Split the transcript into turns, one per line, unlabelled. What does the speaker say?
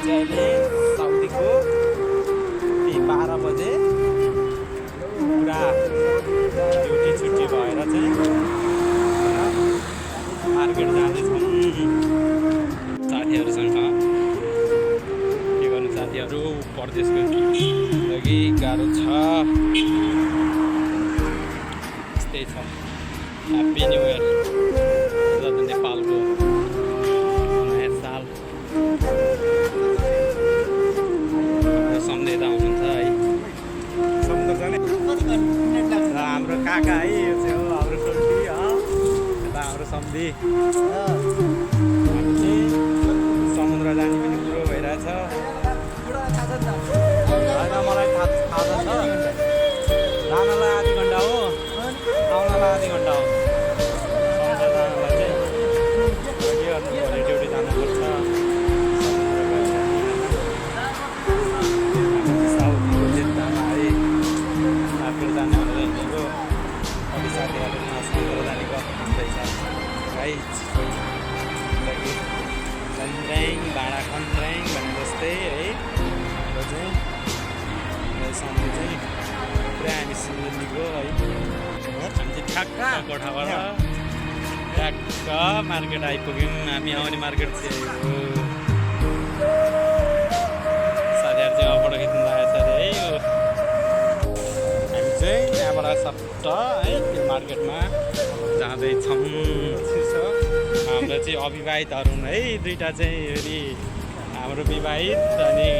चाहिँ अहिले साउदीको 12 बजे पुरा ड्युटी छुट्टी भएर चाहिँ मार्केट जाँदैछौँ साथीहरूसँग। के गर्नु साथीहरू, परदेशको लागि गाह्रो छ। त्यस्तै छ। ह्याप्पी न्यु इयर नेपालको नयाँ साल सम्झेर हुनुहुन्छ है। हाम्रो काका है, यो चाहिँ हो हाम्रो सोल्टी, यता हाम्रो सम्धी। समुद्र जाने पनि कुरो भइरहेछ। होइन मलाई थाहा छ, जानलाई आधी घन्टा हो, आउनलाई आधी घन्टा हो। समुद्र जानलाई चाहिँ के गर्नु पऱ्यो, ड्युटी जानुपर्छ। साउथको जेद्दामा है मार्केट जाने भनेर हिँडेको। कति साथीहरूले समुद्र जाने गफ भन्दैछ गाइज। खन्ड्याङ भाँडा खन्ड्याङ भने जस्तै है। र चाहिँ सधैँ चाहिँ पुरा हामी सिलगढीको है, हामी चाहिँ ठ्याक्क कोठाबाट ठ्याक्क मार्केट आइपुग्यौँ। हामी आउने मार्केट चाहिँ साथीहरू चाहिँ फोटो खिच्नु लागेको छ अरे है। यो हामी चाहिँ यहाँबाट सट्ट है त्यो मार्केटमा जाँदैछौँ। हाम्रो चाहिँ अविवाहितहरू है, दुईवटा चाहिँ फेरि हाम्रो विवाहित अनि